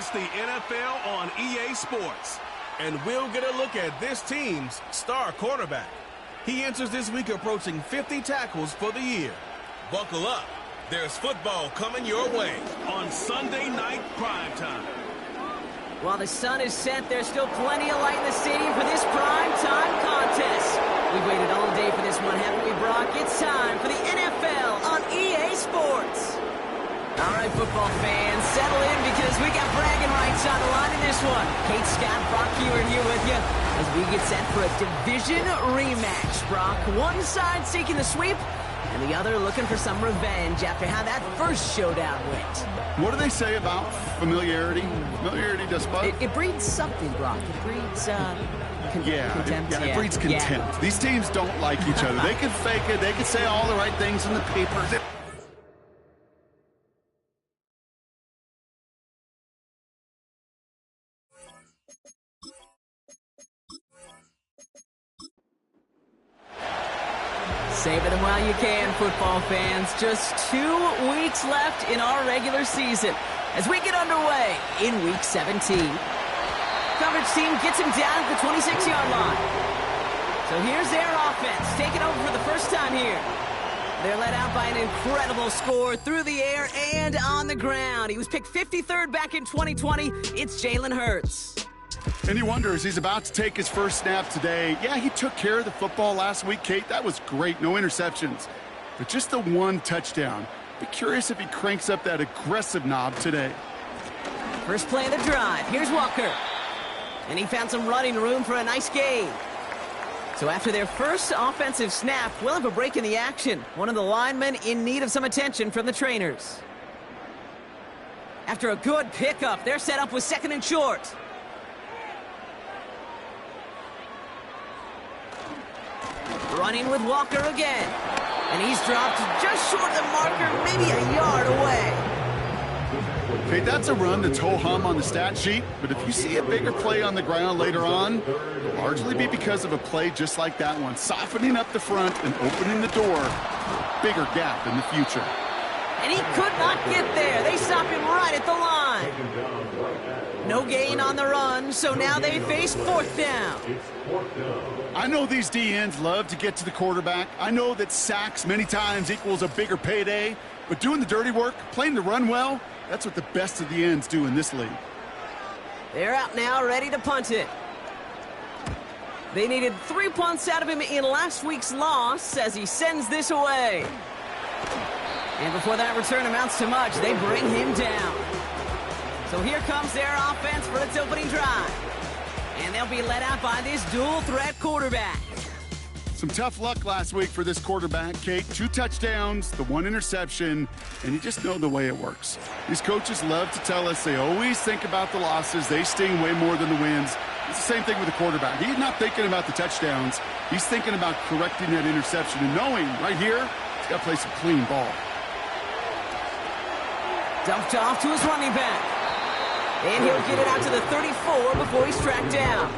It's the NFL on EA Sports. And we'll get a look at this team's star quarterback. He enters this week approaching 50 tackles for the year. Buckle up. There's football coming your way on Sunday night primetime. While the sun is set, there's still plenty of light in the stadium for this primetime contest. We've waited all day for this one, haven't we, Brock? It's time for the NFL on EA Sports. All right, football fans, settle in because we got bragging rights on the line in this one. Kate, Scott, Brock Hewitt here with you as we get set for a division rematch. Brock, one side seeking the sweep, and the other looking for some revenge after how that first showdown went. What do they say about familiarity? Familiarity does what? It breeds something, Brock. It breeds, contempt. It breeds contempt. Yeah. These teams don't like each other. They can fake it. They can say all the right things in the papers. Savor them while you can, football fans. Just 2 weeks left in our regular season as we get underway in Week 17. Coverage team gets him down at the 26-yard line. So here's their offense, taking over for the first time here. They're led out by an incredible score through the air and on the ground. He was picked 53rd back in 2020. It's Jalen Hurts. And you wonder, as he's about to take his first snap today, yeah, he took care of the football last week, Kate. That was great. No interceptions. But just the one touchdown. Be curious if he cranks up that aggressive knob today. First play of the drive. Here's Walker. And he found some running room for a nice gain. So after their first offensive snap, we'll have a break in the action. One of the linemen in need of some attention from the trainers. After a good pickup, they're set up with second and short. Running with Walker again. And he's dropped just short of the marker, maybe a yard away. Okay, that's a run that's ho-hum on the stat sheet, but if you see a bigger play on the ground later on, it'll largely be because of a play just like that one, softening up the front and opening the door for a bigger gap in the future. And he could not get there. They stop him right at the line. No gain on the run, so now they face fourth down. I know these DNs love to get to the quarterback. I know that sacks many times equals a bigger payday, but doing the dirty work, playing the run well, that's what the best of the ends do in this league. They're out now, ready to punt it. They needed 3 punts out of him in last week's loss as he sends this away. And before that return amounts to much, they bring him down. So here comes their offense for its opening drive. And they'll be led out by this dual-threat quarterback. Some tough luck last week for this quarterback, Kate. 2 touchdowns, the 1 interception, and you just know the way it works. These coaches love to tell us they always think about the losses. They sting way more than the wins. It's the same thing with the quarterback. He's not thinking about the touchdowns. He's thinking about correcting that interception and knowing right here he's got to play some clean ball. Dumped off to his running back. And he'll get it out to the 34 before he's tracked down.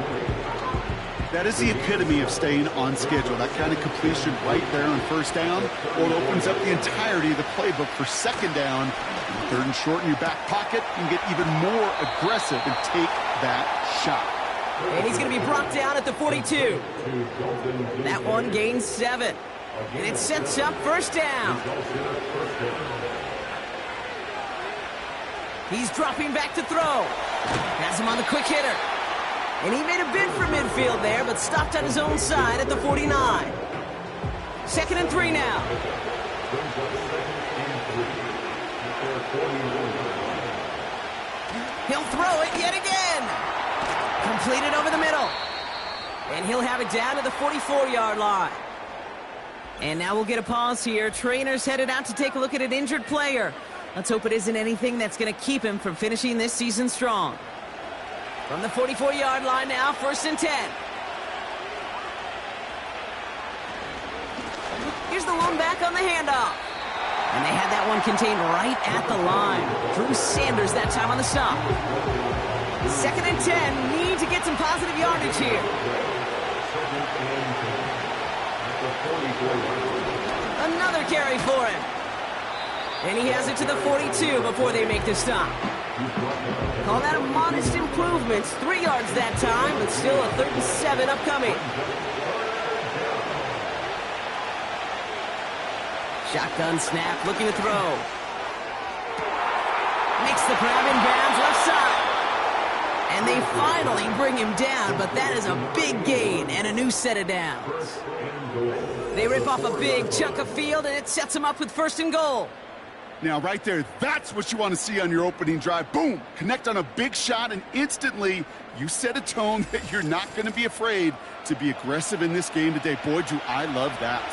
That is the epitome of staying on schedule. That kind of completion right there on first down. Or it opens up the entirety of the playbook for second down. And third and short in your back pocket. You can get even more aggressive and take that shot. And he's going to be brought down at the 42. That one gains 7. And it sets up first down. He's dropping back to throw. Has him on the quick hitter. And he made a bid for midfield there, but stopped on his own side at the 49. Second and 3 now. He'll throw it yet again. Completed over the middle. And he'll have it down to the 44-yard line. And now we'll get a pause here. Trainers headed out to take a look at an injured player. Let's hope it isn't anything that's going to keep him from finishing this season strong. From the 44-yard line now, first and 10. Here's the one back on the handoff. And they had that one contained right at the line. Drew Sanders that time on the stop. Second and 10, need to get some positive yardage here. Another carry for him. And he has it to the 42 before they make the stop. Call that a modest improvement. 3 yards that time, but still a 3rd and 7 upcoming. Shotgun snap, looking to throw. Makes the grab in bounds, left side. And they finally bring him down, but that is a big gain and a new set of downs. They rip off a big chunk of field, and it sets them up with 1st and goal. Now, right there, that's what you want to see on your opening drive. Boom! Connect on a big shot, and instantly you set a tone that you're not going to be afraid to be aggressive in this game today. Boy, do I love that.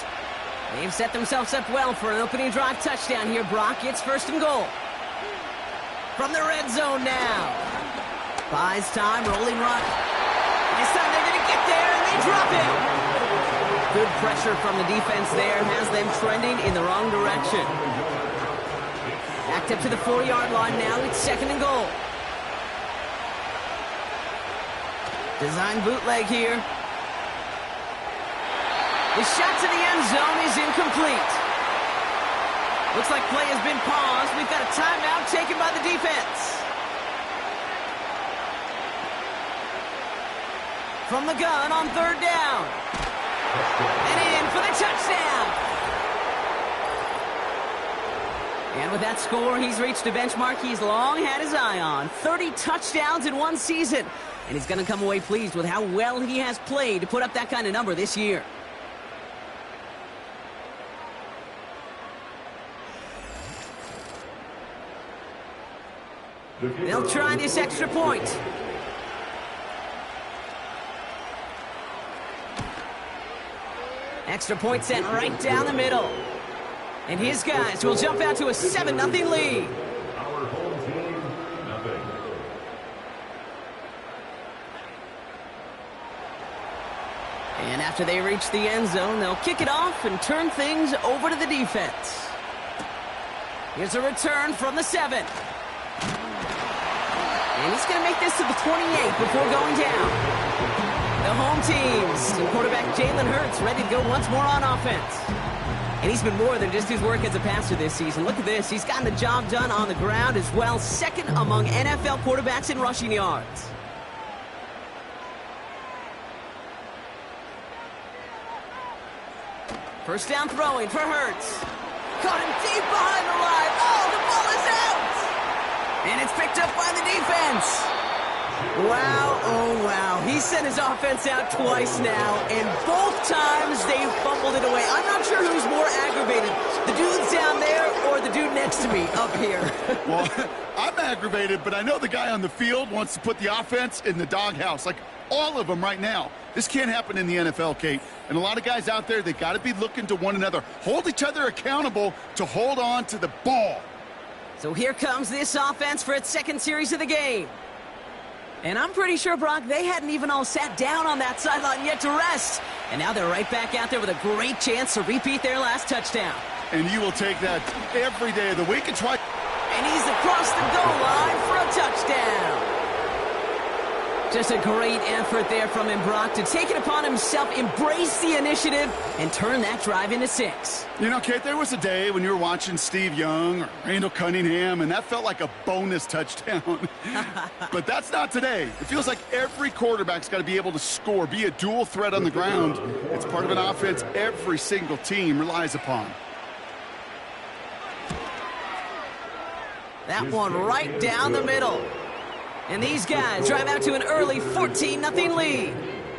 They've set themselves up well for an opening drive touchdown here, Brock. It's 1st and goal. From the red zone now. Buys time, rolling run. This time they're going to get there, and they drop it. Good pressure from the defense there has them trending in the wrong direction. Backed up to the 4-yard line now. It's 2nd and goal. Design bootleg here. The shot to the end zone is incomplete. Looks like play has been paused. We've got a timeout taken by the defense. From the gun on 3rd down. And in for the touchdown. And with that score, he's reached a benchmark he's long had his eye on. 30 touchdowns in 1 season. And he's going to come away pleased with how well he has played to put up that kind of number this year. They'll try this extra point. Extra point sent right down the middle. And his guys will jump out to a 7-0 lead. Our home team, nothing. And after they reach the end zone, they'll kick it off and turn things over to the defense. Here's a return from the 7. And he's going to make this to the 28 before going down. The home teams and quarterback Jalen Hurts ready to go once more on offense. And he's been more than just his work as a passer this season. Look at this. He's gotten the job done on the ground as well. 2nd among NFL quarterbacks in rushing yards. First down throwing for Hurts. Caught him deep behind the line. Oh, the ball is out! And it's picked up by the defense. Wow, oh wow. He sent his offense out twice now, and both times they fumbled it away. I'm not sure who's more aggravated, the dudes down there or the dude next to me up here. Well, I'm aggravated, but I know the guy on the field wants to put the offense in the doghouse, like all of them right now. This can't happen in the NFL, Kate. And a lot of guys out there, they got to be looking to one another. Hold each other accountable to hold on to the ball. So here comes this offense for its 2nd series of the game. And I'm pretty sure, Brock, they hadn't even all sat down on that sideline yet to rest. And now they're right back out there with a great chance to repeat their last touchdown. And you will take that every day of the week and try. And he's across the goal line for a touchdown. Just a great effort there from him, Brock, to take it upon himself, embrace the initiative, and turn that drive into 6. You know, Kate, there was a day when you were watching Steve Young or Randall Cunningham, and that felt like a bonus touchdown. But that's not today. It feels like every quarterback's got to be able to score, be a dual threat on the ground. It's part of an offense every single team relies upon. That one right down the middle. And these guys drive out to an early 14-0 lead.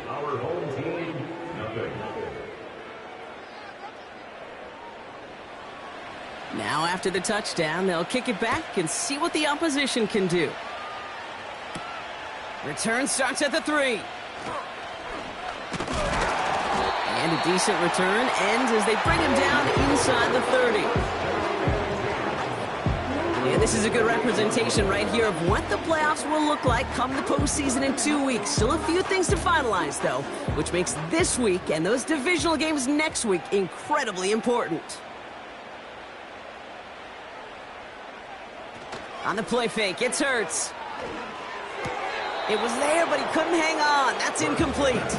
Our home team, nothing. Now after the touchdown, they'll kick it back and see what the opposition can do. Return starts at the 3. And a decent return ends as they bring him down inside the 30. And this is a good representation right here of what the playoffs will look like come the postseason in 2 weeks. Still a few things to finalize, though, which makes this week and those divisional games next week incredibly important. On the play fake, it's Hurts. It was there, but he couldn't hang on. That's incomplete.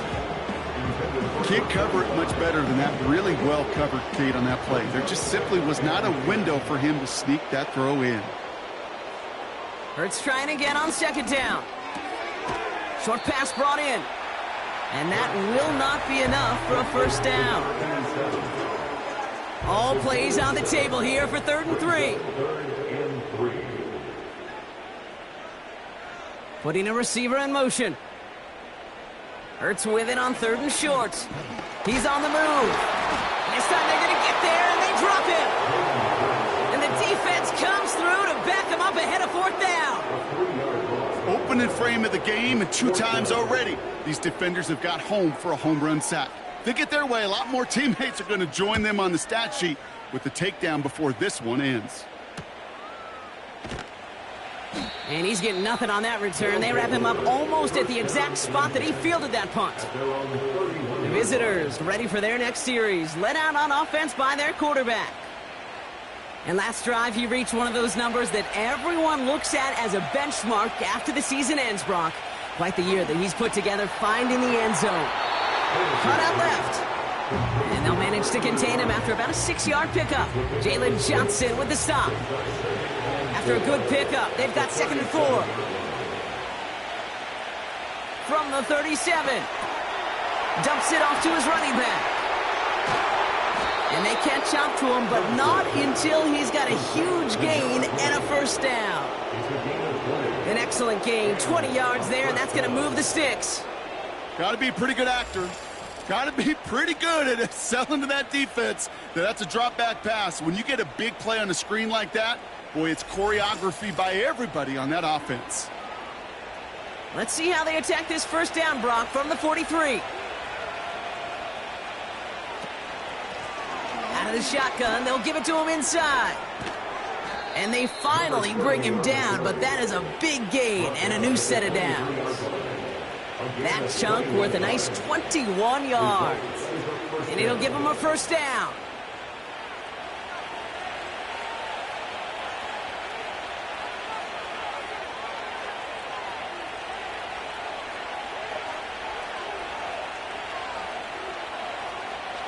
Can't cover it much better than that. Really well covered, Kate, on that play. There just simply was not a window for him to sneak that throw in. Hurts trying again on second down. Short pass brought in. And that will not be enough for a first down. All plays on the table here for 3rd and 3. Putting a receiver in motion. Hurts with it on 3rd and short. He's on the move. This time they're going to get there, and they drop him. And the defense comes through to back him up ahead of 4th down. Opening frame of the game, and 2 times already, these defenders have got home for a home run sack. They get their way, a lot more teammates are going to join them on the stat sheet with the takedown before this one ends. And he's getting nothing on that return. They wrap him up almost at the exact spot that he fielded that punt. The visitors ready for their next series, led out on offense by their quarterback. And last drive, he reached one of those numbers that everyone looks at as a benchmark after the season ends, Brock. Quite the year that he's put together, finding the end zone. Cut out left. And they'll manage to contain him after about a 6-yard pickup. Jalen Johnson with the stop. After a good pickup, they've got 2nd and 4. From the 37. Dumps it off to his running back. And they catch up to him, but not until he's got a huge gain and a first down. An excellent gain, 20 yards there, and that's going to move the sticks. Got to be a pretty good actor. Got to be pretty good at selling to that defense. That's a drop-back pass. When you get a big play on the screen like that, boy, it's choreography by everybody on that offense. Let's see how they attack this first down, Brock, from the 43. Out of the shotgun, they'll give it to him inside. And they finally bring him down, but that is a big gain and a new set of downs. That chunk worth a nice 21 yards. And it'll give him a first down.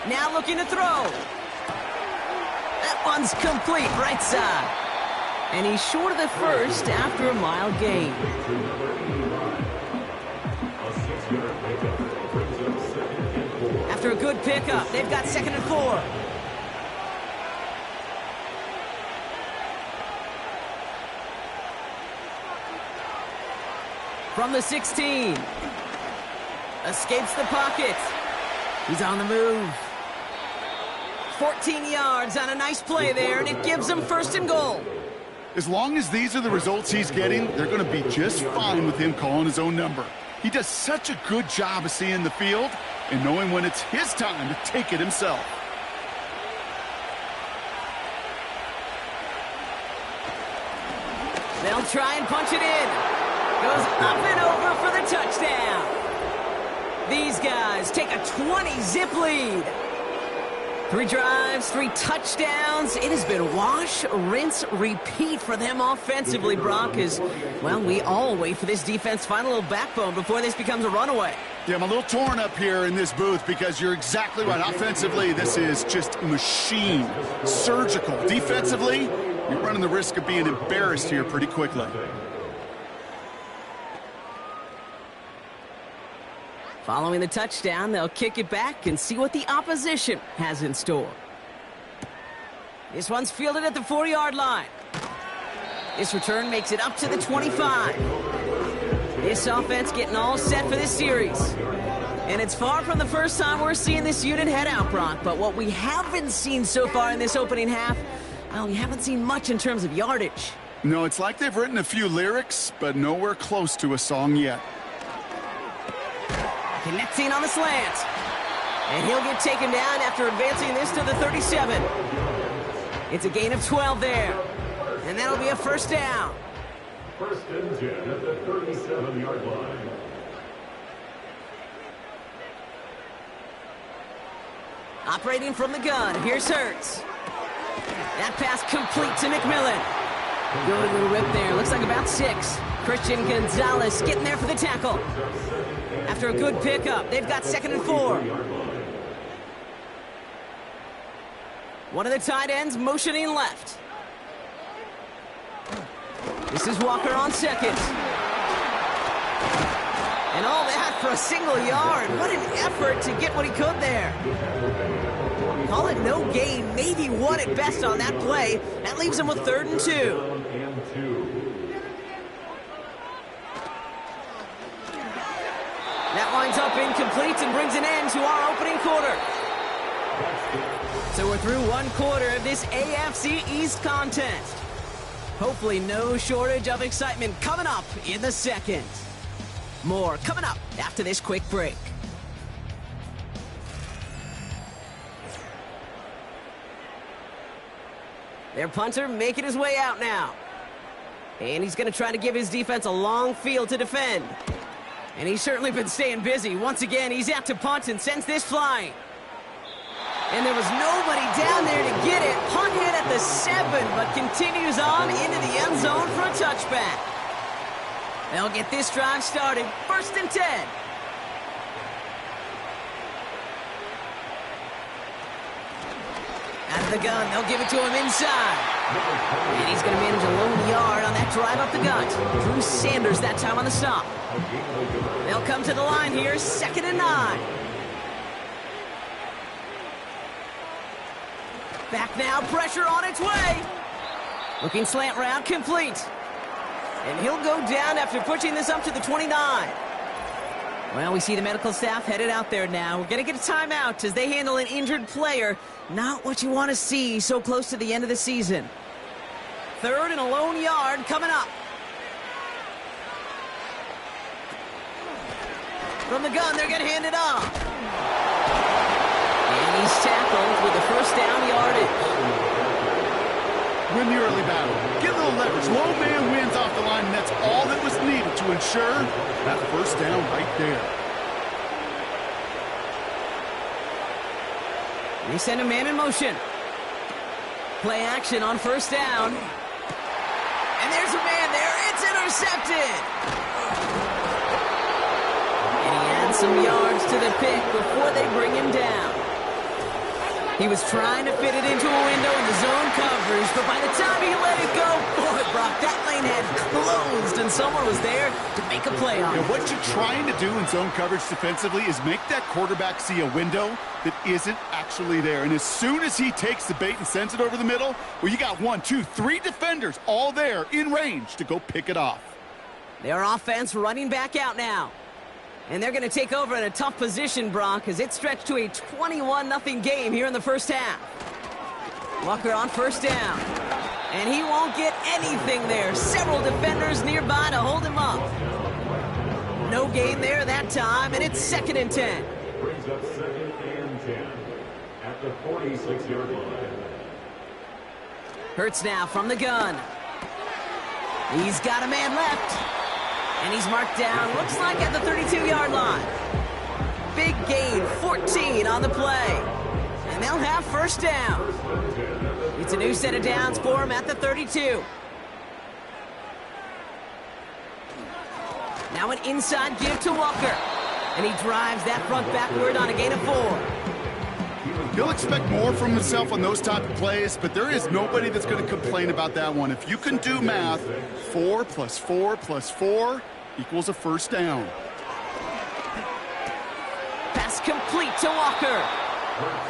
Now looking to throw. That one's complete, right side. And he's short of the first after a mile gain. After a good pickup, they've got 2nd and 4. From the 16. Escapes the pocket. He's on the move. 14 yards on a nice play there, and it gives him 1st and goal. As long as these are the results he's getting, they're going to be just fine with him calling his own number. He does such a good job of seeing the field and knowing when it's his time to take it himself. They'll try and punch it in. Goes up and over for the touchdown. These guys take a 20-zip lead. 3 drives, 3 touchdowns. It has been wash, rinse, repeat for them offensively, Brock, as, well, we all wait for this defense to find a little backbone before this becomes a runaway. Yeah, I'm a little torn up here in this booth because you're exactly right. Offensively, this is just machine, surgical. Defensively, you're running the risk of being embarrassed here pretty quickly. Following the touchdown, they'll kick it back and see what the opposition has in store. This one's fielded at the 4-yard line. This return makes it up to the 25. This offense getting all set for this series. And it's far from the first time we're seeing this unit head out, Brock, but what we haven't seen so far in this opening half, well, we haven't seen much in terms of yardage. No, it's like they've written a few lyrics, but nowhere close to a song yet. Connecting on the slant. And he'll get taken down after advancing this to the 37. It's a gain of 12 there. And that'll be a first down. 1st and 10 at the 37-yard line. Operating from the gun, here's Hurts. That pass complete to McMillan. Good little rip there, looks like about 6. Christian Gonzalez getting there for the tackle. After a good pickup, they've got 2nd and 4. One of the tight ends motioning left. This is Walker on second. And all that for a single yard. What an effort to get what he could there. Call it no gain, maybe one at best on that play. That leaves him with 3rd and 2. That winds up incomplete and brings an end to our opening quarter. So we're through one quarter of this AFC East contest. Hopefully no shortage of excitement coming up in the second. More coming up after this quick break. Their punter making his way out now. And he's going to try to give his defense a long field to defend. And he's certainly been staying busy. Once again, he's out to punt and sends this flying. And there was nobody down there to get it. Punt hit at the 7, but continues on into the end zone for a touchback. They'll get this drive started. 1st and 10. Out of the gun, they'll give it to him inside. And he's going to manage a lone yard on that drive up the gut. Drew Sanders that time on the stop. They'll come to the line here, 2nd and 9. Back now, pressure on its way. Looking slant route, complete. And he'll go down after pushing this up to the 29. Well, we see the medical staff headed out there now. We're going to get a timeout as they handle an injured player. Not what you want to see so close to the end of the season. 3rd and a lone yard coming up. From the gun, they're going to hand it off. And he's tackled with the 1st down yardage. Win the early battle. Get a little leverage. Low man wins off the line, and that's all that was needed to ensure that 1st down right there. They send a man in motion. Play action on 1st down. And there's a man there. It's intercepted. And he adds some yards to the pick before they bring him down. He was trying to fit it into a window in the zone coverage, but by the time he let it go, boy, Brock, that lane had closed, and someone was there to make a play on it. What you're trying to do in zone coverage defensively is make that quarterback see a window that isn't actually there. And as soon as he takes the bait and sends it over the middle, well, you got 1, 2, 3 defenders all there in range to go pick it off. Their offense running back out now. And they're going to take over in a tough position, Brock, as it stretched to a 21-0 game here in the 1st half. Walker on 1st down. And he won't get anything there. Several defenders nearby to hold him up. No gain there that time, and it's 2nd and 10. Brings up 2nd and 10 at the 46-yard line. Hurts now from the gun. He's got a man left. And he's marked down, looks like at the 32-yard line. Big gain, 14 on the play. And they'll have 1st down. It's a new set of downs for him at the 32. Now an inside give to Walker. And he drives that front backward on a gain of 4. He'll expect more from himself on those type of plays, but there is nobody that's going to complain about that one. If you can do math, 4 plus 4 plus 4 equals a 1st down. Pass complete to Walker.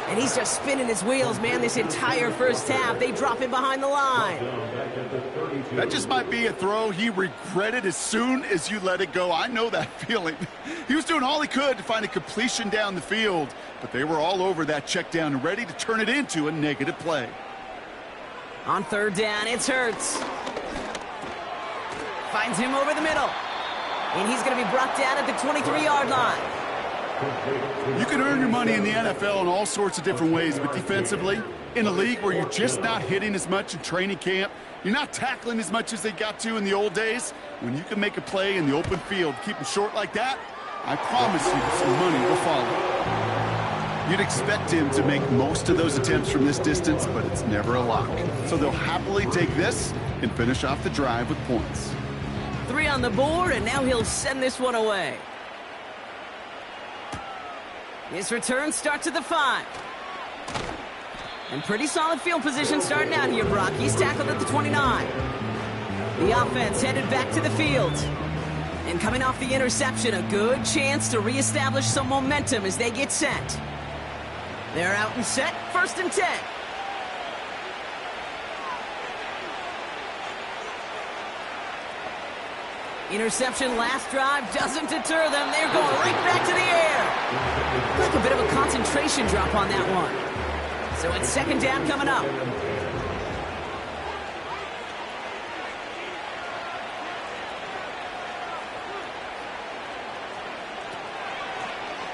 And he's just spinning his wheels, man, this entire 1st half. They drop him behind the line. That just might be a throw he regretted as soon as you let it go. I know that feeling. He was doing all he could to find a completion down the field, but they were all over that check down and ready to turn it into a negative play. On 3rd down, it's Hurts. Finds him over the middle. And he's going to be brought down at the 23-yard line. You can earn your money in the NFL in all sorts of different ways, but defensively, in a league where you're just not hitting as much in training camp, you're not tackling as much as they got to in the old days, when you can make a play in the open field, keep them short like that, I promise you some money will follow. You'd expect him to make most of those attempts from this distance, but it's never a lock. So they'll happily take this and finish off the drive with points. 3 on the board, and now he'll send this one away. His return starts at the 5. And pretty solid field position starting out here, Brock. He's tackled at the 29. The offense headed back to the field. And coming off the interception, a good chance to reestablish some momentum as they get set. They're out and set, 1st and 10. Interception last drive doesn't deter them. They're going right back to the air. Like a bit of a concentration drop on that one. So it's 2nd down coming up.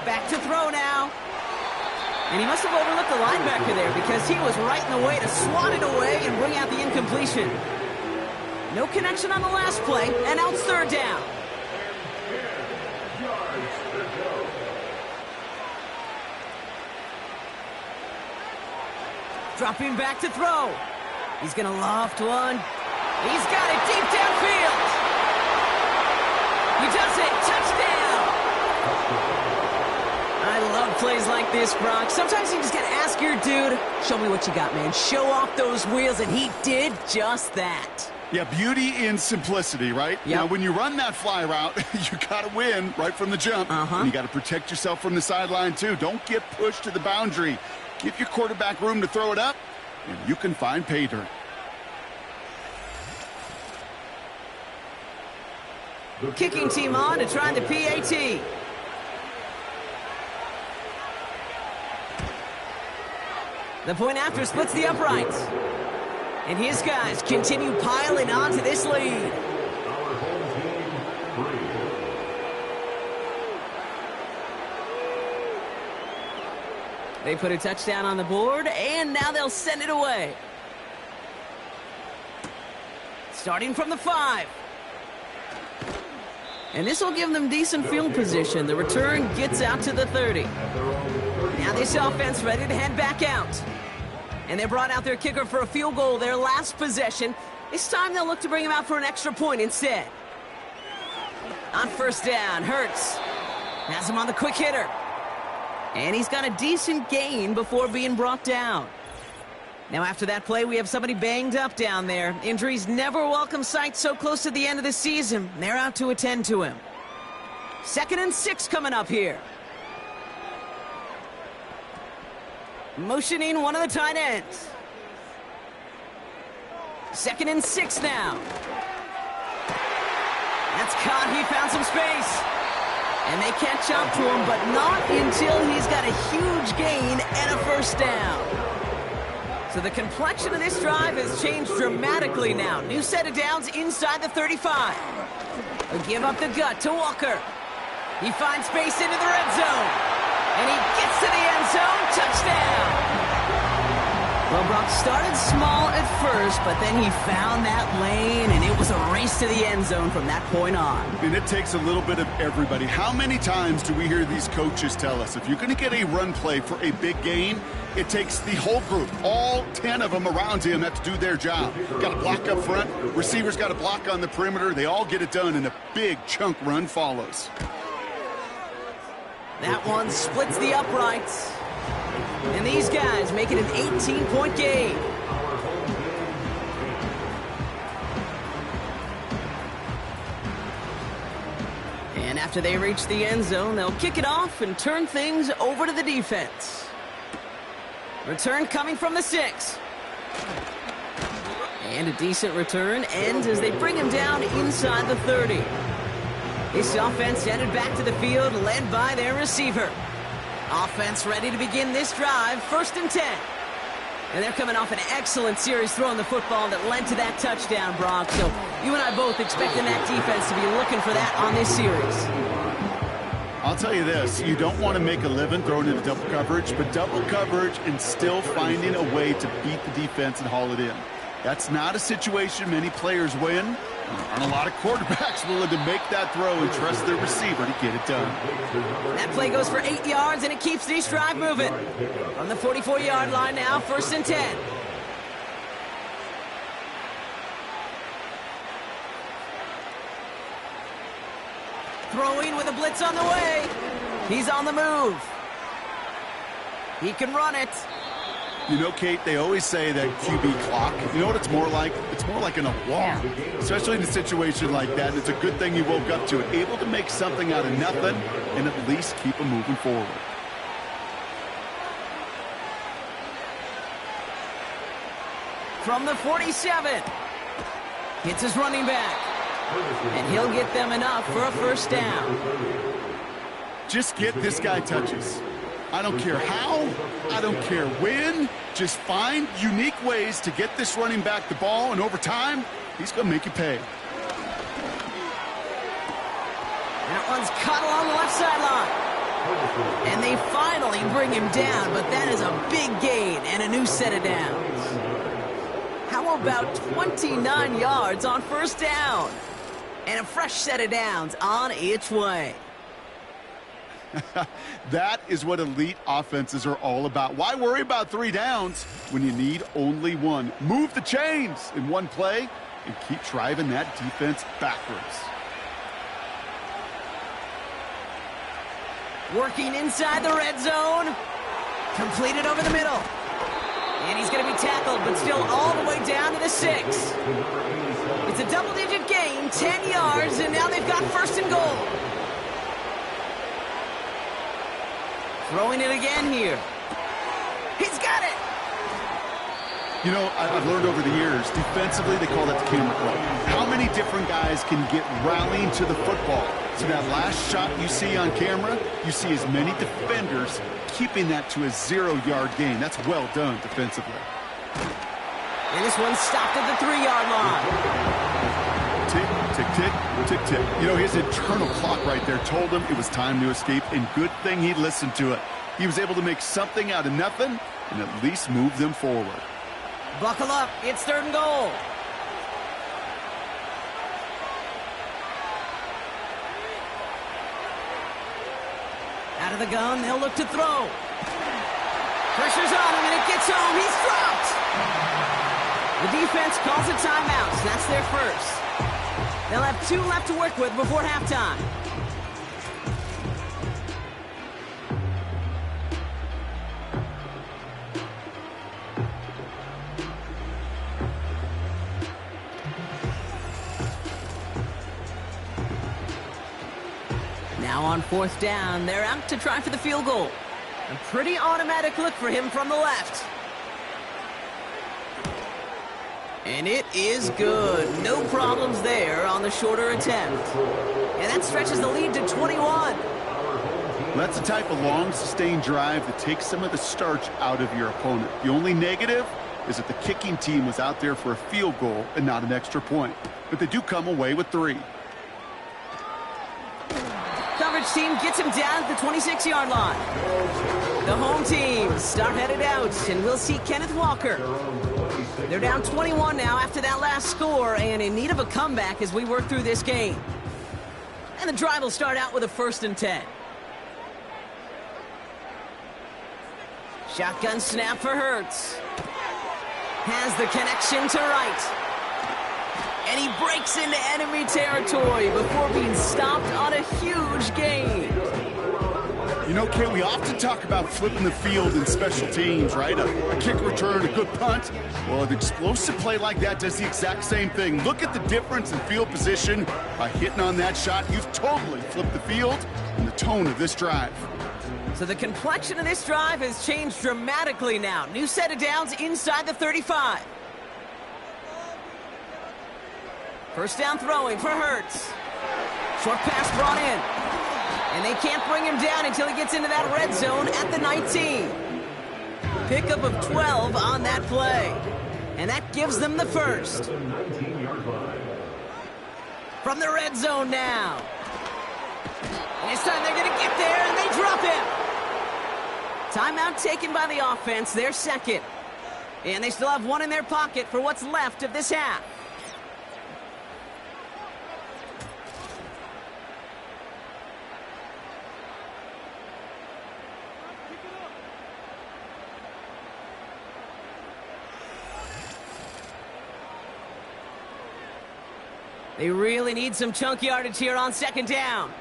Back to throw now. And he must have overlooked the linebacker there because he was right in the way to swat it away and bring out the incompletion. No connection on the last play, and now it's 3rd down. Dropping back to throw. He's going to loft one. He's got it deep downfield. He does it. Touchdown. I love plays like this, Brock. Sometimes you just got to ask your dude, show me what you got, man. Show off those wheels, and he did just that. Yeah, beauty in simplicity, right? Yep. Now, when you run that fly route, you got to win right from the jump. And you got to protect yourself from the sideline, too. Don't get pushed to the boundary. Give your quarterback room to throw it up, and you can find pay dirt. Kicking team on to try the PAT. The point after splits the uprights. And his guys continue piling on to this lead. They put a touchdown on the board, and now they'll send it away. Starting from the 5. And this will give them decent field position. The return gets out to the 30. Now this offense ready to head back out. And they brought out their kicker for a field goal their last possession. This time they'll look to bring him out for an extra point instead. On 1st down, Hurts has him on the quick hitter. And he's got a decent gain before being brought down. Now after that play, we have somebody banged up down there. Injuries never a welcome sight so close to the end of the season. They're out to attend to him. 2nd and 6 coming up here. Motioning one of the tight ends. 2nd and 6 now. That's caught. He found some space. And they catch up to him, but not until he's got a huge gain and a 1st down. So the complexion of this drive has changed dramatically now. New set of downs inside the 35. A give up the gut to Walker. He finds space into the red zone. And he gets to the end zone. Touchdown. Well, Brock started small at first, but then he found that lane, and it was a race to the end zone from that point on. And it takes a little bit of everybody. How many times do we hear these coaches tell us, if you're going to get a run play for a big gain, it takes the whole group, all 10 of them around him have to do their job. Got to block up front. Receivers got to block on the perimeter. They all get it done, and a big chunk run follows. That one splits the uprights. And these guys make it an 18-point game. And after they reach the end zone, they'll kick it off and turn things over to the defense. Return coming from the 6. And a decent return ends as they bring him down inside the 30. This offense headed back to the field, led by their receiver. Offense ready to begin this drive, 1st and 10. And they're coming off an excellent series throwing the football that led to that touchdown, Brock. So you and I both expecting that defense to be looking for that on this series. I'll tell you this, you don't want to make a living throwing into double coverage, but double coverage and still finding a way to beat the defense and haul it in. That's not a situation many players win. There aren't a lot of quarterbacks willing to make that throw and trust their receiver to get it done. That play goes for 8 yards, and it keeps this drive moving. On the 44-yard line now, 1st and 10. Throwing with a blitz on the way. He's on the move. He can run it. You know, Kate, they always say that QB clock, you know what it's more like? It's more like an alarm, especially in a situation like that. It's a good thing you woke up to it, able to make something out of nothing and at least keep them moving forward. From the 47, hits his running back, and he'll get them enough for a first down. Just get this guy touches. I don't care how, I don't care when, just find unique ways to get this running back the ball, and over time, he's going to make you pay. That one's caught along the left sideline. And they finally bring him down, but that is a big gain and a new set of downs. How about 29 yards on first down? And a fresh set of downs on its way. That is what elite offenses are all about. Why worry about 3 downs when you need only 1? Move the chains in one play and keep driving that defense backwards. Working inside the red zone. Completed over the middle. And he's going to be tackled, but still all the way down to the 6. It's a double-digit gain, 10 yards, and now they've got first and goal. Throwing it again here. He's got it! You know, I've learned over the years, defensively, they call that the camera club. How many different guys can get rallying to the football? So that last shot you see on camera, you see as many defenders keeping that to a 0-yard gain. That's well done defensively. And this one stopped at the 3-yard line. Tick, tick, tick, tick, tick. You know, his internal clock right there told him it was time to escape, and good thing he listened to it. He was able to make something out of nothing and at least move them forward. Buckle up, it's 3rd and goal. Out of the gun, they'll look to throw. Pressure's on him, and it gets home. He's dropped. The defense calls a timeout, so that's their first. They'll have 2 left to work with before halftime. Now on 4th down, they're out to try for the field goal. A pretty automatic look for him from the left. And it is good. No problems there on the shorter attempt. And that stretches the lead to 21. That's the type of long, sustained drive that takes some of the starch out of your opponent. The only negative is that the kicking team was out there for a field goal and not an extra point. But they do come away with 3. Coverage team gets him down at the 26-yard line. The home team start headed out, and we'll see Kenneth Walker. They're down 21 now after that last score, and in need of a comeback as we work through this game. And the drive will start out with a 1st and 10. Shotgun snap for Hurts. Has the connection to right. And he breaks into enemy territory before being stopped on a huge gain. You know, Kate, we often talk about flipping the field in special teams, right? A kick return, a good punt. Well, an explosive play like that does the exact same thing. Look at the difference in field position. By hitting on that shot, you've totally flipped the field and the tone of this drive. So the complexion of this drive has changed dramatically now. New set of downs inside the 35. First down throwing for Hurts. Short pass brought in. And they can't bring him down until he gets into that red zone at the 19. Pickup of 12 on that play. And that gives them the first. From the red zone now. And this time they're going to get there, and they drop him. Timeout taken by the offense, their second. And they still have 1 in their pocket for what's left of this half. They really need some chunk yardage here on 2nd down.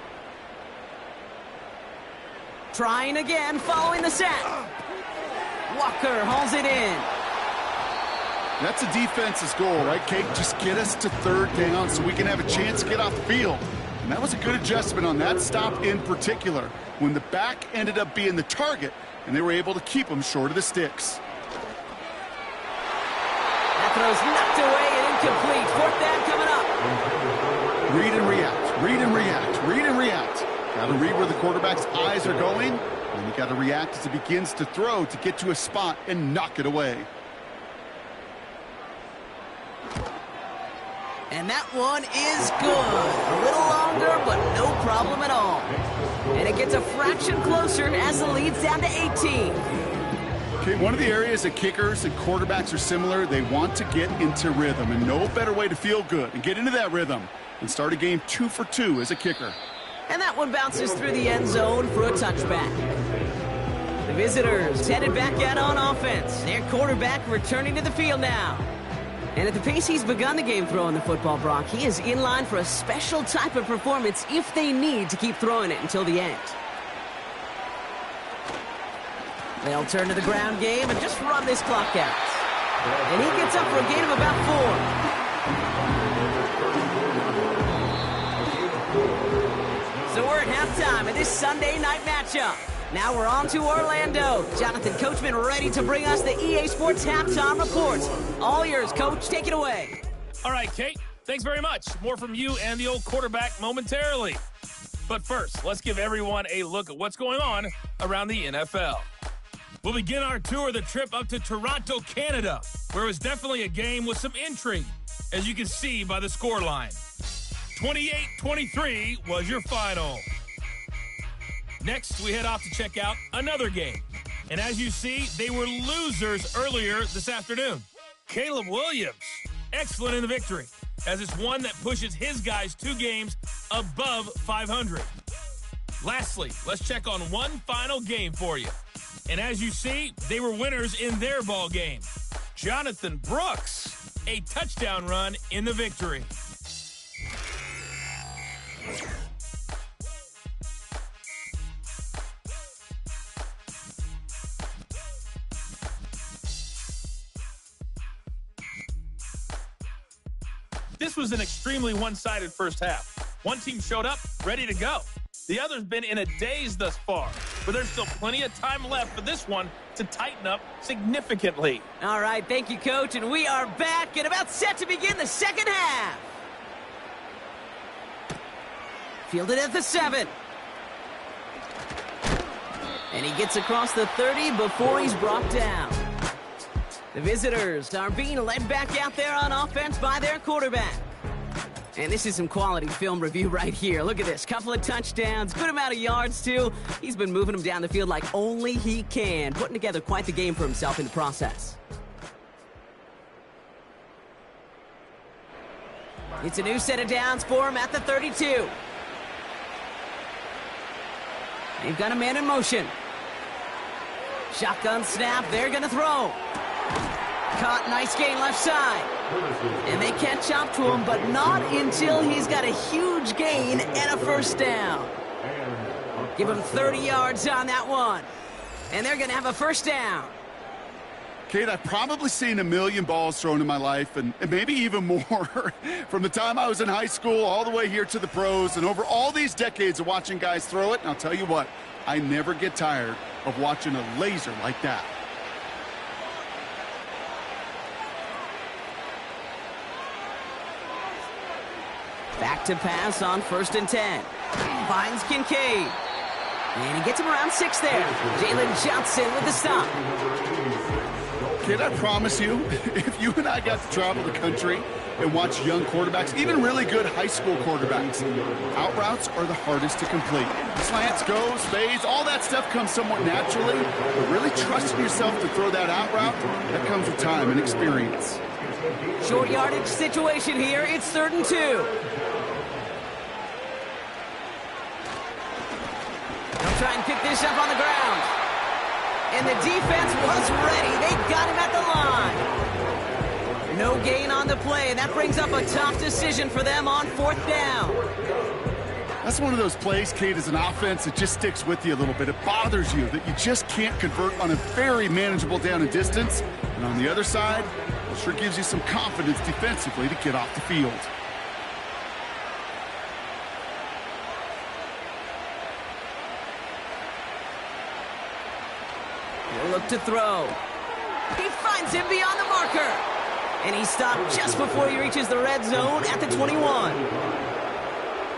Trying again, following the set. Walker hauls it in. That's a defense's goal, right, Kate? Just get us to third down so we can have a chance to get off the field. And that was a good adjustment on that stop in particular, when the back ended up being the target, and they were able to keep him short of the sticks. That throw's knocked away and incomplete. Fourth down coming up. Read and react, read and react, read and react. Got to read where the quarterback's eyes are going, and you got to react as he begins to throw to get to a spot and knock it away. And that one is good. A little longer, but no problem at all. And it gets a fraction closer as the lead's down to 18. Okay, one of the areas that kickers and quarterbacks are similar, they want to get into rhythm, and no better way to feel good and get into that rhythm than start a game 2 for 2 as a kicker. And that one bounces through the end zone for a touchback. The visitors headed back out on offense. Their quarterback returning to the field now. And at the pace he's begun the game throwing the football, Brock, he is in line for a special type of performance if they need to keep throwing it until the end. They'll turn to the ground game and just run this clock out. And he gets up for a gain of about 4. So we're at halftime in this Sunday night matchup. Now we're on to Orlando. Jonathan Coachman ready to bring us the EA Sports Halftime Report. All yours, Coach. Take it away. All right, Kate. Thanks very much. More from you and the old quarterback momentarily. But first, let's give everyone a look at what's going on around the NFL. We'll begin our tour of the trip up to Toronto, Canada, where it was definitely a game with some intrigue, as you can see by the scoreline. 28-23 was your final. Next, we head off to check out another game. And as you see, they were losers earlier this afternoon. Caleb Williams, excellent in the victory, as it's one that pushes his guys 2 games above 500. Lastly, let's check on one final game for you. And as you see, they were winners in their ball game. Jonathan Brooks, a touchdown run in the victory. This was an extremely one-sided first half. One team showed up, ready to go. The other's been in a daze thus far, but there's still plenty of time left for this one to tighten up significantly. All right, thank you, Coach, and we are back and about set to begin the second half. Fielded at the 7. And he gets across the 30 before he's brought down. The visitors are being led back out there on offense by their quarterback. And this is some quality film review right here. Look at this. Couple of touchdowns, good amount of yards, too. He's been moving them down the field like only he can, putting together quite the game for himself in the process. It's a new set of downs for him at the 32. They've got a man in motion. Shotgun snap. They're going to throw. Caught, nice gain left side. And they catch up to him, but not until he's got a huge gain and a first down. Give him 30 yards on that one. And they're going to have a first down. Kate, I've probably seen a million balls thrown in my life, and maybe even more, from the time I was in high school all the way here to the pros, and over all these decades of watching guys throw it. And I'll tell you what, I never get tired of watching a laser like that. Back to pass on 1st and 10. Finds Kincaid. And he gets him around 6 there. Jalen Johnson with the stop. Kid, I promise you, if you and I got to travel the country and watch young quarterbacks, even really good high school quarterbacks, out routes are the hardest to complete. Slants, goes, fades, all that stuff comes somewhat naturally, but really trusting yourself to throw that out route, that comes with time and experience. Short yardage situation here. It's 3rd and 2. They'll try and pick this up on the ground. And the defense was ready. They got him at the line. No gain on the play, and that brings up a tough decision for them on 4th down. That's one of those plays, Kate, as an offense that just sticks with you a little bit. It bothers you that you just can't convert on a very manageable down and distance. And on the other side, it sure gives you some confidence defensively to get off the field. He'll look to throw. He finds him beyond the marker. And he stopped just before he reaches the red zone at the 21.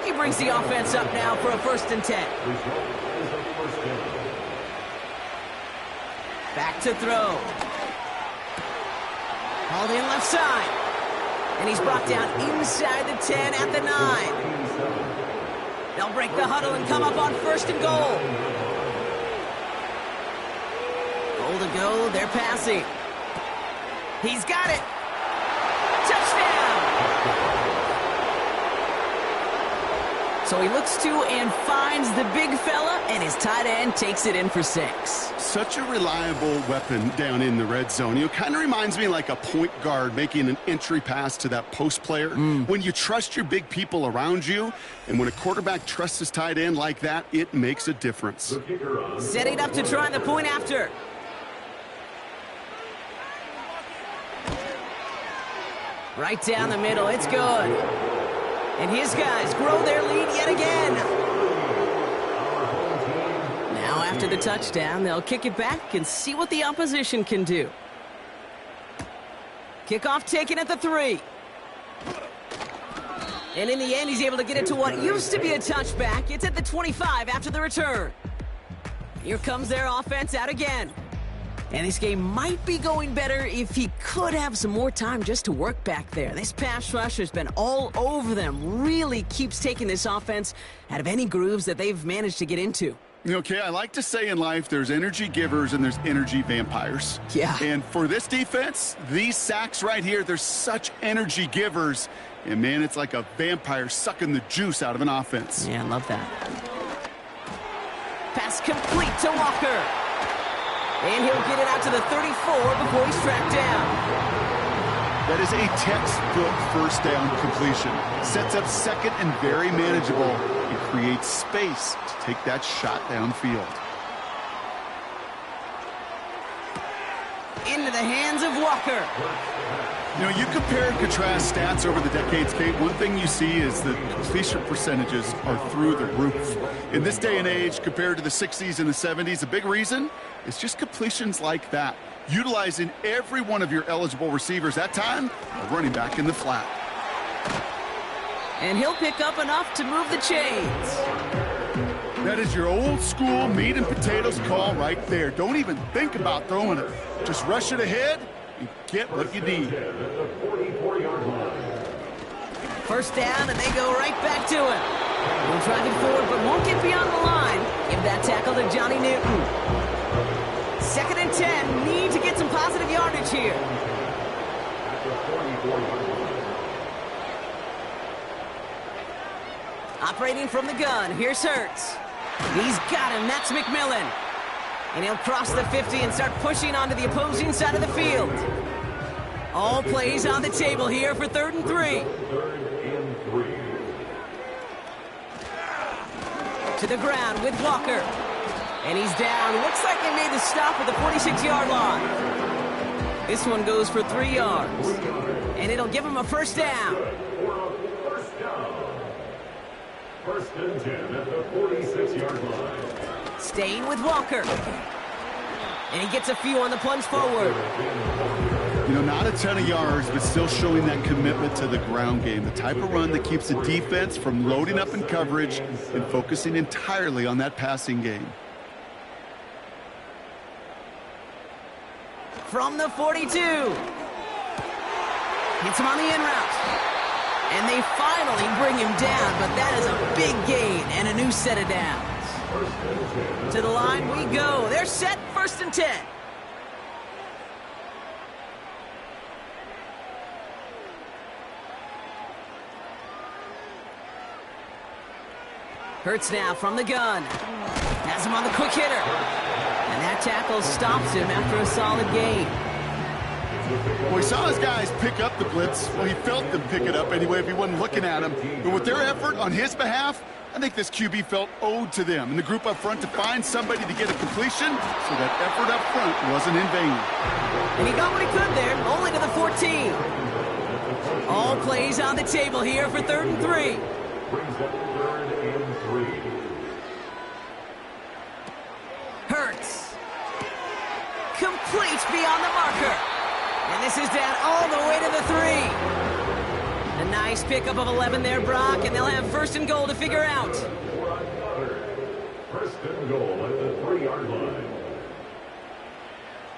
He brings the offense up now for a 1st and 10. Back to throw. Called in left side. And he's brought down inside the 10 at the 9. They'll break the huddle and come up on 1st and goal. Goal to go, they're passing. He's got it. Touchdown! So he looks to and finds the big fella, and his tight end takes it in for 6. Such a reliable weapon down in the red zone. You know, kind of reminds me like a point guard making an entry pass to that post player. When you trust your big people around you, and when a quarterback trusts his tight end like that, it makes a difference. Setting up to try the point after. Right down the middle, it's good. And his guys grow their lead yet again. Now after the touchdown, they'll kick it back and see what the opposition can do. Kickoff taken at the 3. And in the end, he's able to get it to what used to be a touchback. It's at the 25 after the return. Here comes their offense out again. And this game might be going better if he could have some more time just to work back there. This pass rush has been all over them. Really keeps taking this offense out of any grooves that they've managed to get into. Okay, I like to say in life there's energy givers and there's energy vampires. Yeah. And for this defense, these sacks right here, they're such energy givers. And, man, it's like a vampire sucking the juice out of an offense. Yeah, I love that. Pass complete to Walker. And he'll get it out to the 34 before he's tracked down. That is a textbook 1st down completion. Sets up 2nd and very manageable and creates space to take that shot downfield. Into the hands of Walker. You know, you compare and contrast stats over the decades, Kate. One thing you see is that completion percentages are through the roof. In this day and age, compared to the 60s and the 70s, a big reason is just completions like that. Utilizing every one of your eligible receivers that time, a running back in the flat. And he'll pick up enough to move the chains. That is your old school meat and potatoes call right there. Don't even think about throwing it. Just rush it ahead and get what you need. 1st down, and they go right back to it. He'll drive it forward, but won't get beyond the line. Give that tackle to Johnny Newton. 2nd and 10. Need to get some positive yardage here. Operating from the gun, here's Hurts. He's got him, that's McMillan. And he'll cross the 50 and start pushing onto the opposing side of the field. All plays on the table here for 3rd and 3. To the ground with Walker. And he's down. Looks like they made the stop at the 46-yard line. This one goes for 3 yards. And it'll give him a 1st down. 1st and 10 at the 46-yard line. Staying with Walker. And he gets a few on the plunge forward. You know, not a ton of yards, but still showing that commitment to the ground game. The type of run that keeps the defense from loading up in coverage and focusing entirely on that passing game. From the 42. Hits him on the in route. And they finally bring him down, but that is a big gain and a new set of downs. To the line we go. They're set, 1st and 10. Hurts now from the gun. Has him on the quick hitter. And that tackle stops him after a solid gain. Well, he saw his guys pick up the blitz. Well, he felt them pick it up anyway if he wasn't looking at him. But with their effort on his behalf, I think this QB felt owed to them and the group up front to find somebody to get a completion, so that effort up front wasn't in vain. And he got what he could there, only to the 14. All plays on the table here for 3rd and 3. Brings up 3rd and 3. Hurts. Complete beyond the marker. And this is down all the way to the 3. A nice pickup of 11 there, Brock, and they'll have 1st and goal to figure out. 1st and goal at the 3-yard line.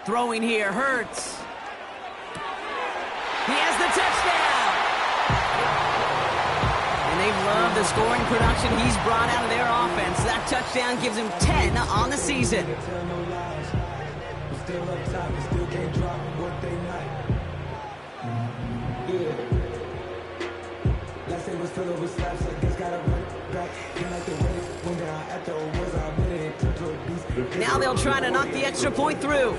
Throwing here, Hurts. He has the touchdown. And they love the scoring production he's brought out of their offense. That touchdown gives him 10 on the season. Now they'll try to knock the extra point through.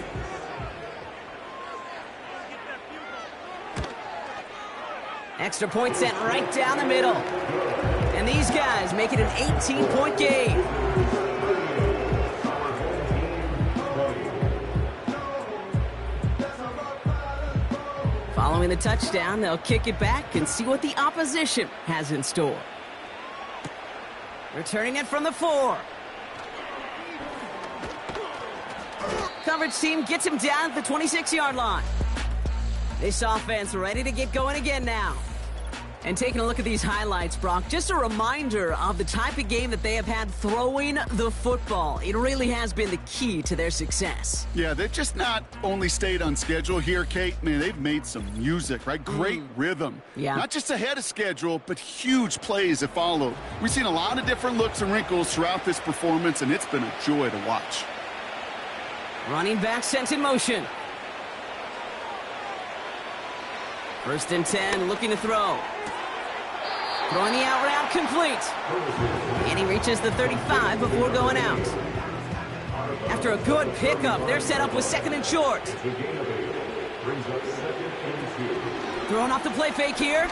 Extra point sent right down the middle. And these guys make it an 18-point game. Following the touchdown, they'll kick it back and see what the opposition has in store. Returning it from the 4. Coverage team gets him down at the 26-yard line. This offense ready to get going again now. And taking a look at these highlights, Brock, just a reminder of the type of game that they have had throwing the football. It really has been the key to their success. Yeah, they've just not only stayed on schedule here, Kate. Man, they've made some music, right? Great rhythm. Yeah. Not just ahead of schedule, but huge plays have followed. We've seen a lot of different looks and wrinkles throughout this performance, and it's been a joy to watch. Running back sent in motion. 1st and 10, looking to throw. Throwing the out route, complete. And he reaches the 35 before going out. After a good pickup, they're set up with 2nd and short. Throwing off the play fake here.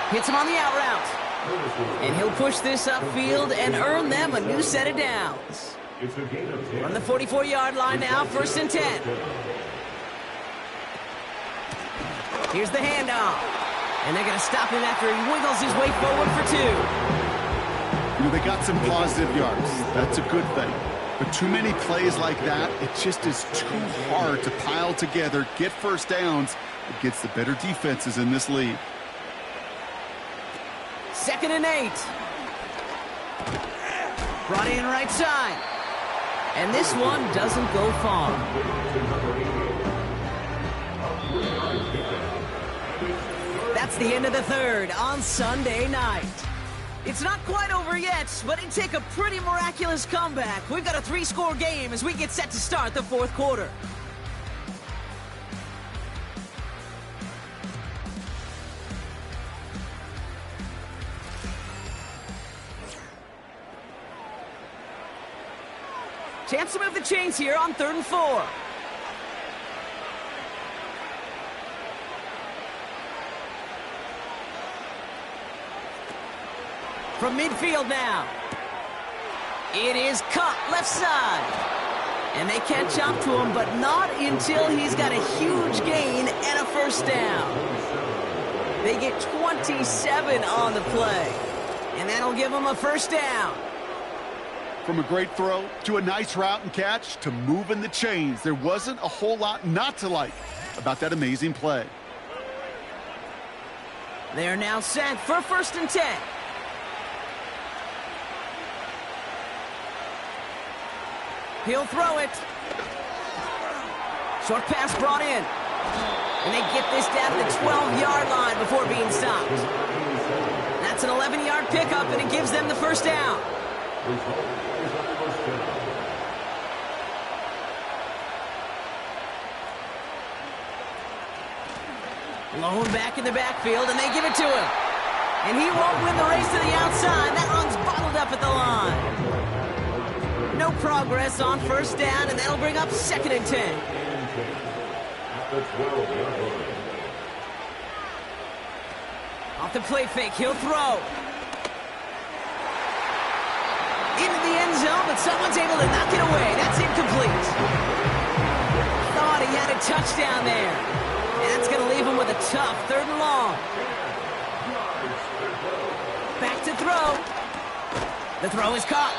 Hits him on the out route. And he'll push this upfield and earn them a new set of downs. From the 44-yard line now, 1st and 10. Here's the handoff. And they're going to stop him after he wiggles his way forward for 2. You know, they got some positive yards. That's a good thing. But too many plays like that, it just is too hard to pile together, get 1st downs against the better defenses in this league. 2nd and 8. Brought in right side. And this one doesn't go far. That's the end of the 3rd on Sunday night. It's not quite over yet, but it'd take a pretty miraculous comeback. We've got a 3-score game as we get set to start the 4th quarter. Chance to move the chains here on 3rd and 4. From midfield now. It is cut left side. And they catch up to him, but not until he's got a huge gain and a 1st down. They get 27 on the play. And that'll give them a 1st down. From a great throw to a nice route and catch to moving the chains, there wasn't a whole lot not to like about that amazing play. They're now set for 1st and 10. He'll throw it. Short pass brought in. And they get this down to the 12-yard line before being stopped. That's an 11-yard pickup, and it gives them the 1st down. Lone back in the backfield, and they give it to him. And he won't win the race to the outside. That one's bottled up at the line. No progress on 1st down, and that'll bring up 2nd and 10. Off the play fake, he'll throw. Into the end zone, but someone's able to knock it away. That's incomplete. Thought he had a touchdown there. And that's going to leave him with a tough 3rd and long. Back to throw. The throw is caught.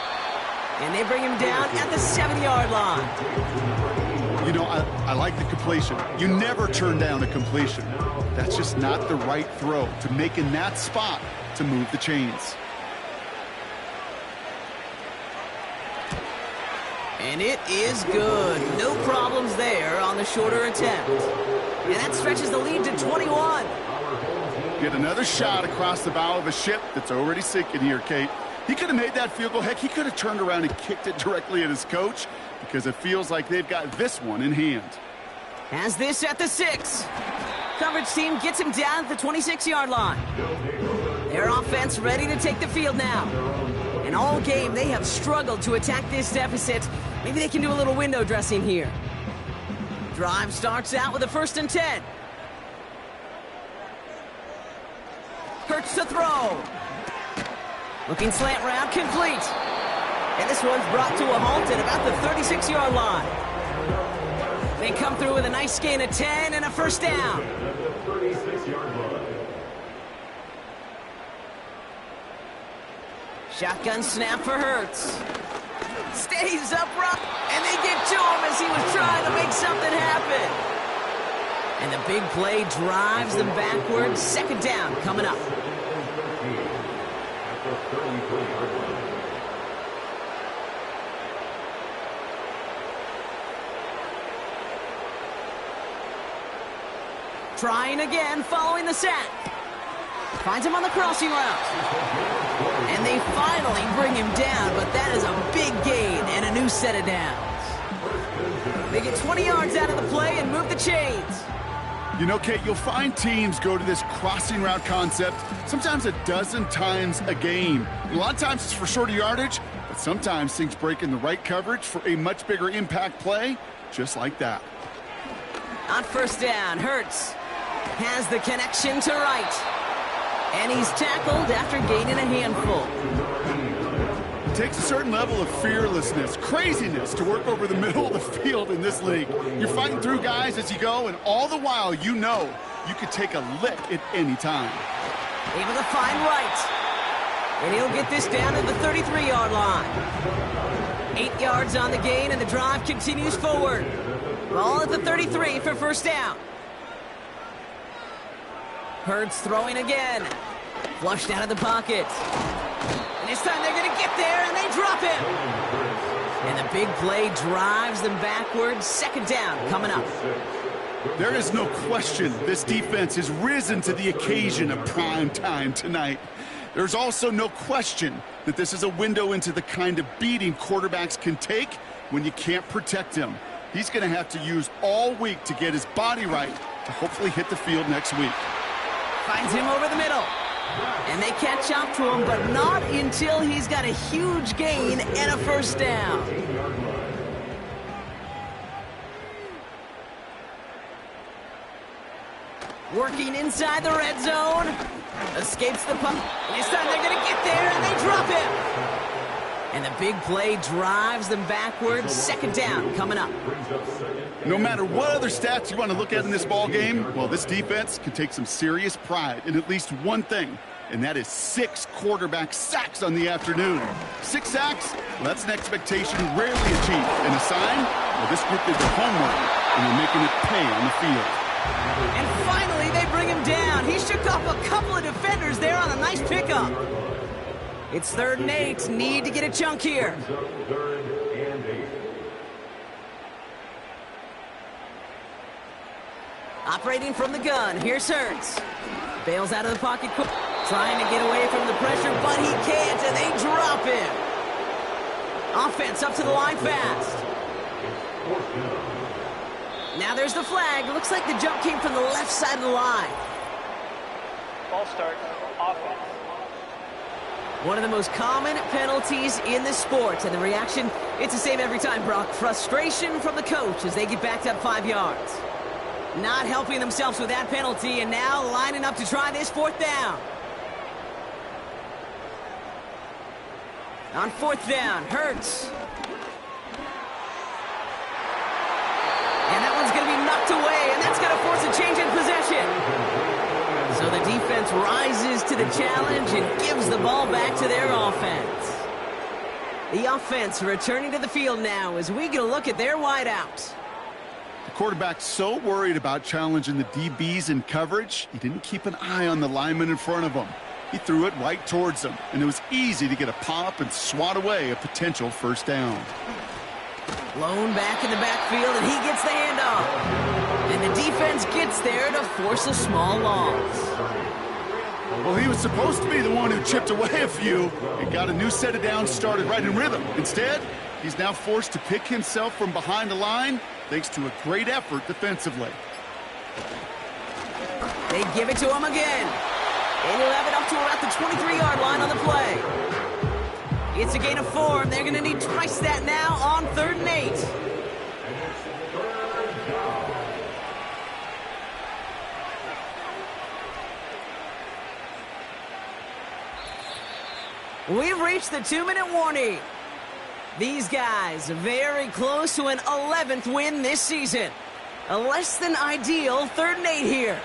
And they bring him down at the 7-yard line. You know, I like the completion. You never turn down a completion. That's just not the right throw to make in that spot to move the chains. And it is good. No problems there on the shorter attempt. And that stretches the lead to 21. Get another shot across the bow of a ship that's already sinking here, Kate. He could have made that field goal. Heck, he could have turned around and kicked it directly at his coach because it feels like they've got this one in hand. Has this at the 6. Coverage team gets him down at the 26-yard line. Their offense ready to take the field now. And all game, they have struggled to attack this deficit. Maybe they can do a little window dressing here. Drive starts out with a 1st and 10. Hurts to throw. Looking slant route, complete. And this one's brought to a halt at about the 36-yard line. They come through with a nice gain of 10 and a 1st down. Shotgun snap for Hurts. Stays upright, and they get to him as he was trying to make something happen. And the big play drives them backwards. 2nd down coming up. Trying again, following the sack. Finds him on the crossing route. And they finally bring him down, but that is a big gain and a new set of downs. They get 20 yards out of the play and move the chains. You know, Kate, you'll find teams go to this crossing route concept sometimes a dozen times a game. A lot of times it's for shorter yardage, but sometimes things break in the right coverage for a much bigger impact play, just like that. On 1st down, Hurts has the connection to right. And he's tackled after gaining a handful. It takes a certain level of fearlessness, craziness to work over the middle of the field in this league. You're fighting through guys as you go, and all the while you know you could take a lick at any time. Able to find right. And he'll get this down to the 33-yard line. 8 yards on the gain, and the drive continues forward. Ball at the 33 for 1st down. Hurts throwing again. Flushed out of the pocket. And this time they're going to get there, and they drop him. And the big play drives them backwards. 2nd down coming up. There is no question this defense has risen to the occasion of prime time tonight. There's also no question that this is a window into the kind of beating quarterbacks can take when you can't protect him. He's going to have to use all week to get his body right to hopefully hit the field next week. Finds him over the middle. And they catch up to him, but not until he's got a huge gain and a 1st down. Working inside the red zone. Escapes the puck. And this time they're going to get there, and they drop him. And the big play drives them backwards. 2nd down coming up. No matter what other stats you want to look at in this ball game, well, this defense can take some serious pride in at least one thing, and that is 6 quarterback sacks on the afternoon. 6 sacks? Well, that's an expectation rarely achieved. And a sign? Well, this group did their homework, and they're making it pay on the field. And finally, they bring him down. He shook off a couple of defenders there on a nice pickup. It's 3rd and 8. Need to get a chunk here. Operating from the gun, here's Hurts. Bails out of the pocket, trying to get away from the pressure, but he can't, and they drop him. Offense up to the line fast. Now there's the flag. Looks like the jump came from the left side of the line. Ball start, offense. One of the most common penalties in the sport, and the reaction, it's the same every time, Brock. Frustration from the coach as they get backed up 5 yards. Not helping themselves with that penalty, and now lining up to try this 4th down. On 4th down, Hurts. And that one's going to be knocked away, and that's going to force a change in possession. So the defense rises to the challenge and gives the ball back to their offense. The offense returning to the field now as we get a look at their wideouts. The quarterback's so worried about challenging the DBs in coverage, he didn't keep an eye on the lineman in front of him. He threw it right towards him, and it was easy to get a pop and swat away a potential first down. Blown back in the backfield, and he gets the handoff. And the defense gets there to force a small loss. Well, he was supposed to be the one who chipped away a few and got a new set of downs started right in rhythm. Instead, he's now forced to pick himself from behind the line thanks to a great effort defensively. They give it to him again. And he'll have it up to about the 23-yard line on the play. It's a gain of 4, and they're going to need twice that now on 3rd and 8. We've reached the 2-minute warning. These guys very close to an 11th win this season. A less than ideal 3rd and 8 here.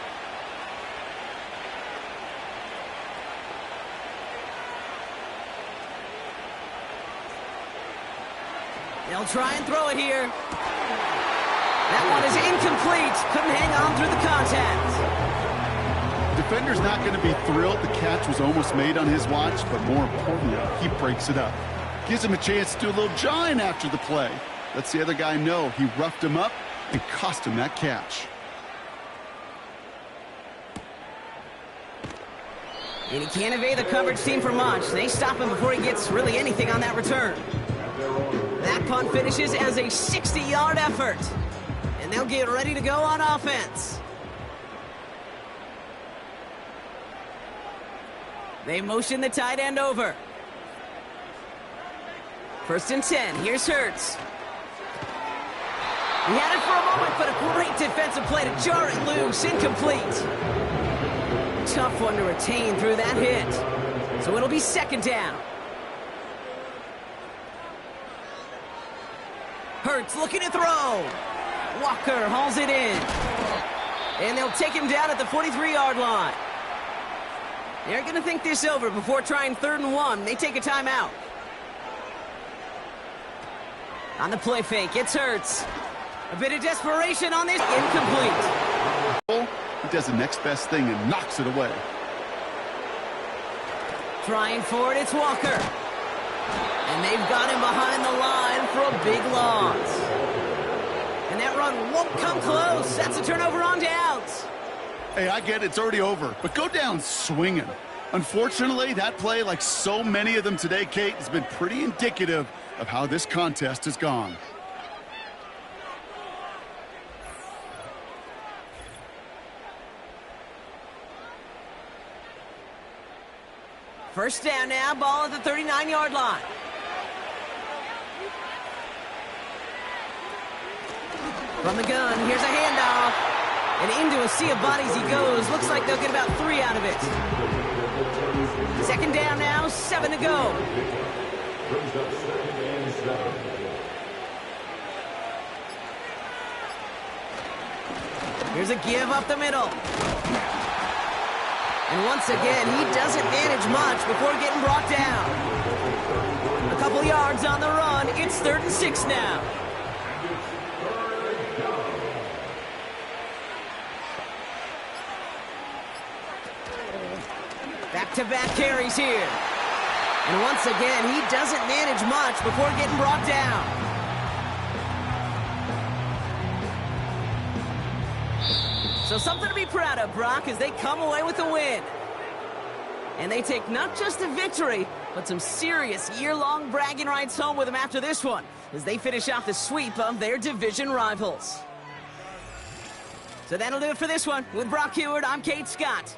They'll try and throw it here. That one is incomplete. Couldn't hang on through the contact. Defender's not going to be thrilled the catch was almost made on his watch, but more importantly, he breaks it up. Gives him a chance to do a little jawing after the play. Lets the other guy know he roughed him up and cost him that catch. And he can't evade the coverage team for much. They stop him before he gets really anything on that return. That punt finishes as a 60-yard effort. And they'll get ready to go on offense. They motion the tight end over. 1st and 10. Here's Hurts. He had it for a moment, but a great defensive play to jar it loose. Incomplete. Tough one to retain through that hit. So it'll be 2nd down. Hurts looking to throw. Walker hauls it in. And they'll take him down at the 43-yard line. They're going to think this over before trying 3rd and 1. They take a timeout. On the play fake, it's Hurts. A bit of desperation on this. Incomplete. He does the next best thing and knocks it away. Trying for it, it's Walker. And they've got him behind the line for a big loss. And that run won't come close. That's a turnover on downs. Hey, I get it, it's already over, but go down swinging. Unfortunately, that play, like so many of them today, Kate, has been pretty indicative of how this contest has gone. First down now, ball at the 39-yard line. From the gun, here's a handoff. And into a sea of bodies he goes. Looks like they'll get about 3 out of it. 2nd down now, 7 to go. Here's a give up the middle. And once again, he doesn't manage much before getting brought down. A couple yards on the run. It's 3rd and 6 now. Back-to-back carries here. And once again, he doesn't manage much before getting brought down. So something to be proud of, Brock, as they come away with a win. And they take not just a victory, but some serious year-long bragging rights home with them after this one, as they finish off the sweep of their division rivals. So that'll do it for this one. With Brock Heward, I'm Kate Scott.